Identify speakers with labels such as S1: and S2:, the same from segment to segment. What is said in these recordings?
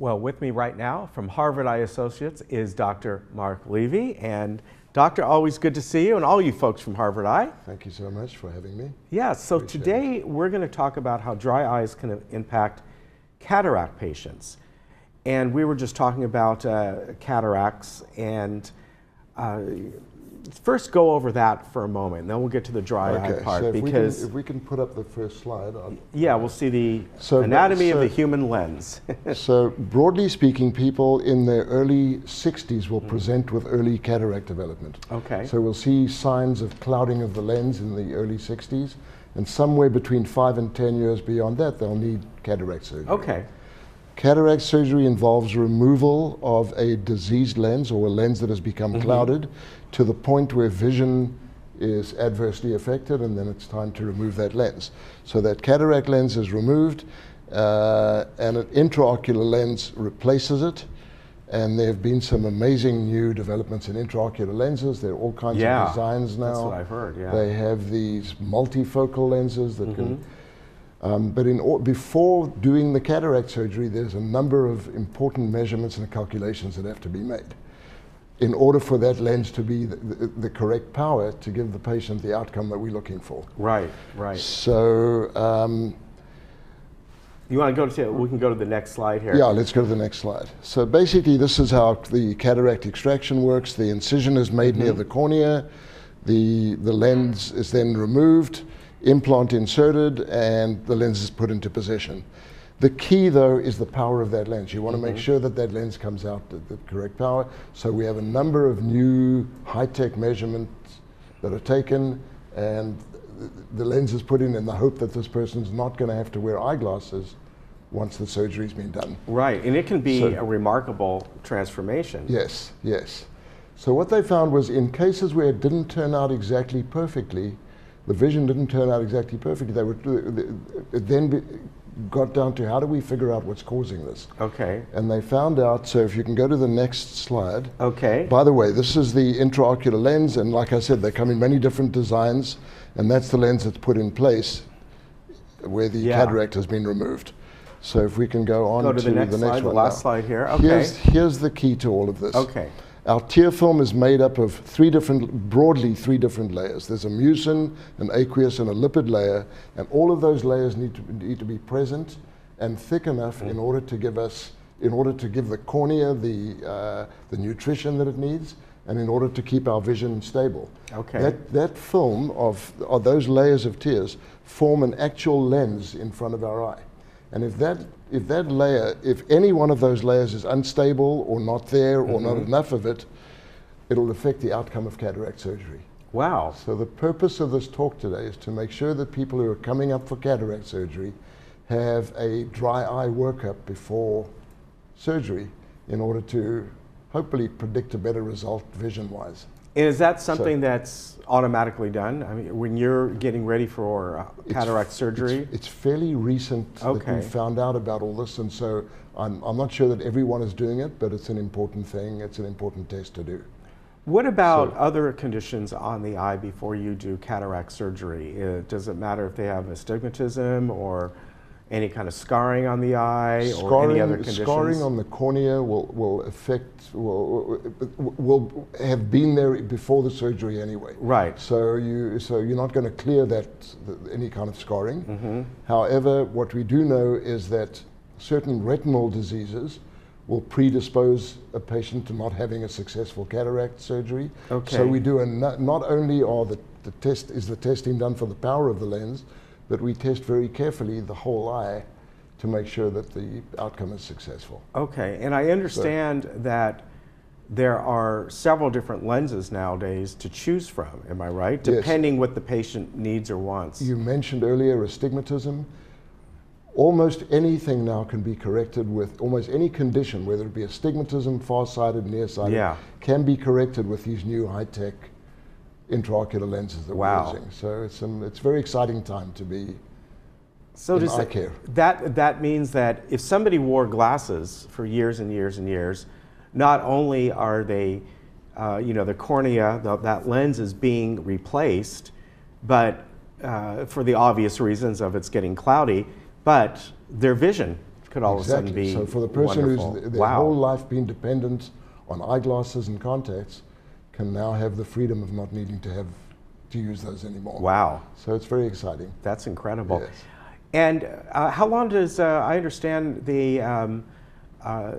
S1: Well, with me right now from Harvard Eye Associates is Dr. Mark Levy. And Doctor, always good to see you and all you folks from Harvard Eye.
S2: Thank you so much for having me.
S1: Yeah, so
S2: Appreciate
S1: today we're going to talk about how dry eyes can impact cataract patients. And we were just talking about cataracts, and first go over that for a moment, and then we'll get to the dry eye part.
S2: So
S1: because
S2: if we can put up the first slide.
S1: yeah, we'll see the anatomy of the human lens.
S2: So broadly speaking, people in their early 60s will present with early cataract development.
S1: Okay.
S2: So we'll see signs of clouding of the lens in the early 60s, and somewhere between 5 and 10 years beyond that, they'll need cataract surgery.
S1: Okay.
S2: Cataract surgery involves removal of a diseased lens or a lens that has become clouded to the point where vision is adversely affected, and then it's time to remove that lens. So that cataract lens is removed and an intraocular lens replaces it. And there have been some amazing new developments in intraocular lenses. There are all kinds of designs now.
S1: That's what I've heard, yeah.
S2: They have these multifocal lenses that can... But before doing the cataract surgery, there's a number of important measurements and calculations that have to be made in order for that lens to be the correct power to give the patient the outcome that we're looking for.
S1: Right, right.
S2: So...
S1: you want to go to, we can go to the next slide here.
S2: Yeah, let's go to the next slide. So basically this is how the cataract extraction works. The incision is made near the cornea. The lens is then removed, implant inserted, and the lens is put into position. The key though is the power of that lens. You want to make sure that that lens comes out at the correct power. So we have a number of new high-tech measurements that are taken, and the lens is put in the hope that this person's not going to have to wear eyeglasses once the surgery's been done.
S1: Right, and it can be a remarkable transformation.
S2: Yes, yes. So what they found was in cases where it didn't turn out exactly perfectly, the vision didn't turn out exactly perfectly, it then got down to how do we figure out what's causing this?
S1: Okay.
S2: And they found out, so if you can go to the next slide.
S1: Okay.
S2: By the way, this is the intraocular lens, and like I said, they come in many different designs, and that's the lens that's put in place where the cataract has been removed. So if we can go on to the next slide,
S1: the last slide here. Okay.
S2: Here's the key to all of this.
S1: Okay.
S2: Our tear film is made up of broadly three different layers. There's a mucin, an aqueous, and a lipid layer, and all of those layers need to be present and thick enough in order to give the cornea the nutrition that it needs, and in order to keep our vision stable.
S1: Okay.
S2: That film of those layers of tears form an actual lens in front of our eye. And if any one of those layers is unstable or not there or not enough of it, it'll affect the outcome of cataract surgery.
S1: Wow.
S2: So the purpose of this talk today is to make sure that people who are coming up for cataract surgery have a dry eye workup before surgery in order to hopefully predict a better result vision-wise.
S1: And is that something that's automatically done? I mean, when you're getting ready for cataract surgery?
S2: It's fairly recent that we found out about all this, and so I'm not sure that everyone is doing it, but it's an important thing. It's an important test to do.
S1: What about other conditions on the eye before you do cataract surgery? Does it matter if they have astigmatism or any kind of scarring on the eye or any other conditions? Scarring
S2: on the cornea will have been there before the surgery anyway.
S1: Right.
S2: So you're not going to clear any kind of scarring. However, what we do know is that certain retinal diseases will predispose a patient to not having a successful cataract surgery.
S1: Okay.
S2: So we do not only is the testing done for the power of the lens, but we test very carefully the whole eye to make sure that the outcome is successful.
S1: Okay, and I understand that there are several different lenses nowadays to choose from, am I right? Depending what the patient needs or wants.
S2: You mentioned earlier astigmatism. Almost anything now can be corrected with almost any condition, whether it be astigmatism, farsighted, nearsighted, can be corrected with these new high-tech intraocular lenses that we're using. So it's a very exciting time to be in eye care.
S1: That means that if somebody wore glasses for years and years and years, not only are they, the cornea, that lens is being replaced, but for the obvious reasons of it's getting cloudy, but their vision could all of a sudden be
S2: So for the person
S1: wonderful.
S2: who's their whole life been dependent on eyeglasses and contacts, can now have the freedom of not needing to use those anymore.
S1: Wow.
S2: So it's very exciting.
S1: That's incredible.
S2: Yes.
S1: And how long does, I understand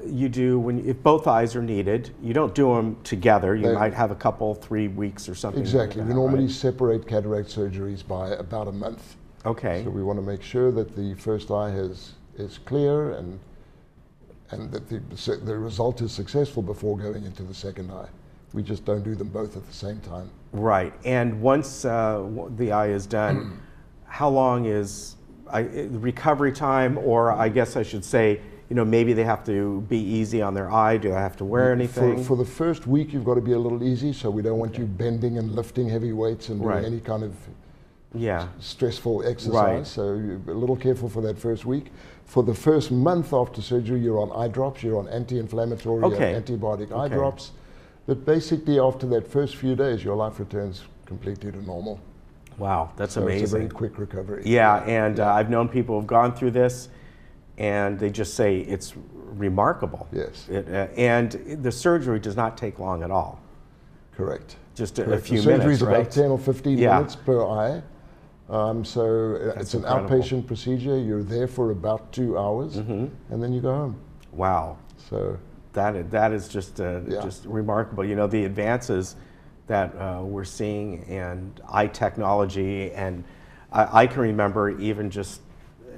S1: you do, if both eyes are needed, you don't do them together. You might have a couple, 3 weeks or something.
S2: Exactly.
S1: Like that,
S2: we normally
S1: right?
S2: separate cataract surgeries by about a month.
S1: Okay.
S2: So we want to make sure that the first eye is clear and that the result is successful before going into the second eye. We just don't do them both at the same time.
S1: Right. And once the eye is done, how long is recovery time, or I guess I should say, maybe they have to be easy on their eye. Do they have to wear anything?
S2: For the first week, you've got to be a little easy, so we don't want you bending and lifting heavy weights and doing any kind of stressful exercise.
S1: Right.
S2: So you're a little careful for that first week. For the first month after surgery, you're on eye drops, you're on anti-inflammatory, antibiotic eye drops. But basically, after that first few days, your life returns completely to normal.
S1: Wow, that's
S2: so
S1: amazing.
S2: It's a very quick recovery.
S1: Yeah, and I've known people who've gone through this, and they just say it's remarkable.
S2: Yes.
S1: And the surgery does not take long at all.
S2: Correct.
S1: Just
S2: Correct.
S1: a few
S2: the
S1: minutes,
S2: surgery is
S1: right?
S2: about 10 or 15 minutes per eye. So it's an outpatient procedure. You're there for about 2 hours, and then you go home.
S1: Wow.
S2: So
S1: that is just remarkable. The advances that we're seeing and eye technology, and I can remember even just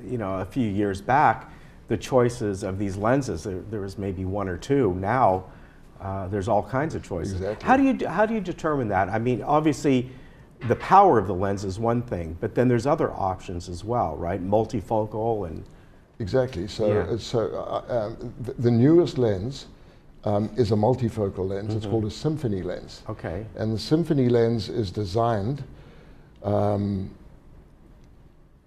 S1: a few years back, the choices of these lenses. There was maybe one or two. Now there's all kinds of choices.
S2: Exactly.
S1: How do you determine that? I mean, obviously, the power of the lens is one thing, but then there's other options as well, right? Multifocal and
S2: exactly. So the newest lens is a multifocal lens. It's called a symphony lens.
S1: Okay.
S2: And the symphony lens is designed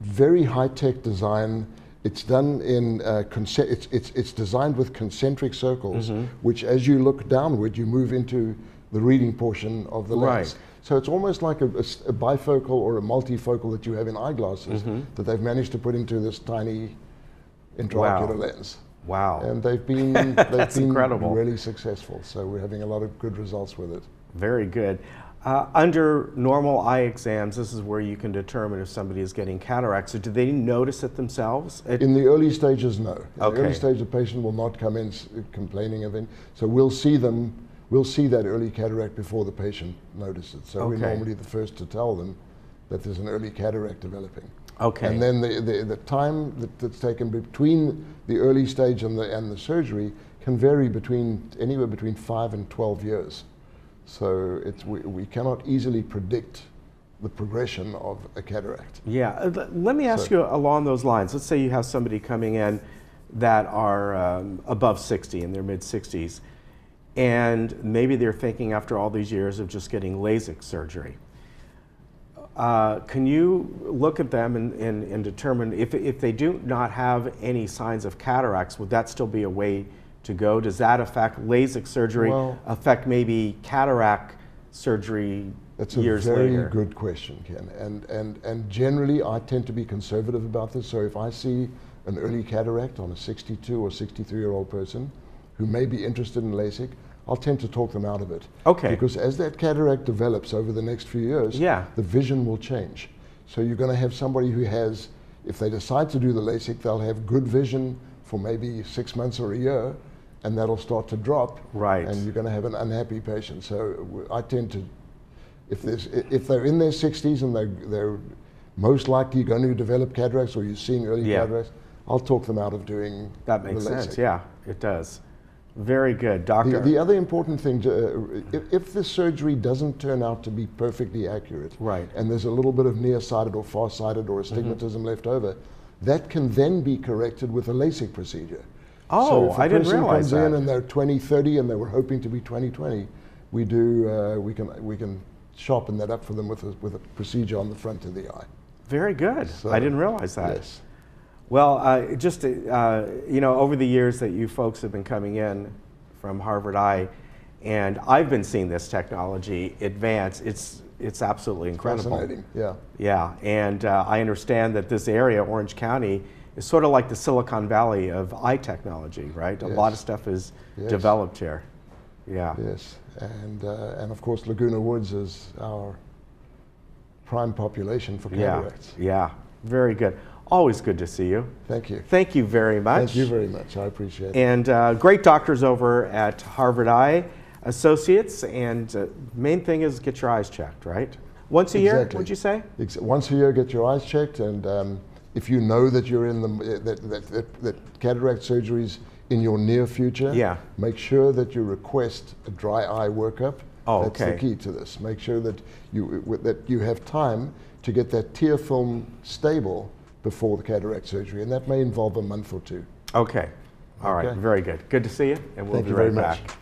S2: very high-tech design. It's done in it's designed with concentric circles, which as you look downward, you move into the reading portion of the lens.
S1: Right.
S2: So it's almost like a bifocal or a multifocal that you have in eyeglasses that they've managed to put into this tiny intraocular lens.
S1: Wow.
S2: And they've been
S1: incredible.
S2: Really successful. So we're having a lot of good results with it.
S1: Very good. Under normal eye exams, this is where you can determine if somebody is getting cataracts. So do they notice it themselves?
S2: In the early stages, no. In
S1: Okay.
S2: the early stage, the patient will not come in complaining of it. So we'll see that early cataract before the patient notices it. So we're normally the first to tell them that there's an early cataract developing.
S1: Okay.
S2: And then the time that's taken between the early stage and the surgery can vary anywhere between 5 and 12 years. So we cannot easily predict the progression of a cataract.
S1: Yeah. Let me ask you along those lines. Let's say you have somebody coming in that are above 60, in their mid-60s, and maybe they're thinking after all these years of just getting LASIK surgery. Can you look at them and determine if they do not have any signs of cataracts, would that still be a way to go? Does that affect LASIK surgery, affect maybe cataract surgery years later?
S2: That's a very good question, Ken. And generally, I tend to be conservative about this. So if I see an early cataract on a 62 or 63-year-old person who may be interested in LASIK, I'll tend to talk them out of it.
S1: Okay.
S2: Because as that cataract develops over the next few years, the vision will change. So you're going to have somebody who has, if they decide to do the LASIK, they'll have good vision for maybe 6 months or a year, and that'll start to drop.
S1: Right.
S2: And you're going to have an unhappy patient. So I tend to, if they're in their 60s and they're most likely going to develop cataracts, or you're seeing early cataracts, I'll talk them out of doing
S1: that. Makes
S2: the LASIK.
S1: sense. Yeah, it does. Very good, doctor.
S2: The other important thing, if the surgery doesn't turn out to be perfectly accurate, and there's a little bit of nearsighted or farsighted or astigmatism left over, that can then be corrected with a LASIK procedure.
S1: Oh,
S2: so if a
S1: I didn't
S2: person
S1: realize
S2: comes
S1: that.
S2: in and they're 20/30 and they were hoping to be 20/20, we can sharpen that up for them with a procedure on the front of the eye.
S1: Very good.
S2: So,
S1: I didn't realize that.
S2: Yes.
S1: Well, just over the years that you folks have been coming in from Harvard Eye, and I've been seeing this technology advance. It's absolutely incredible.
S2: Fascinating. Yeah.
S1: Yeah, and I understand that this area, Orange County, is sort of like the Silicon Valley of eye technology, right? A lot of stuff is developed here. Yeah.
S2: Yes, and of course Laguna Woods is our prime population for cataracts.
S1: Yeah, very good. Always good to see you.
S2: Thank you.
S1: Thank you very much.
S2: Thank you very much. I appreciate it.
S1: And great doctors over at Harvard Eye Associates. And main thing is get your eyes checked, right? Once a year, would you say?
S2: Once a year, get your eyes checked. And if you know that you're in that cataract surgery's in your near future, make sure that you request a dry eye workup. That's the key to this. Make sure that you have time to get that tear film stable before the cataract surgery, and that may involve a month or two.
S1: Okay. All right. Very good. Good to see you, and we'll be right back.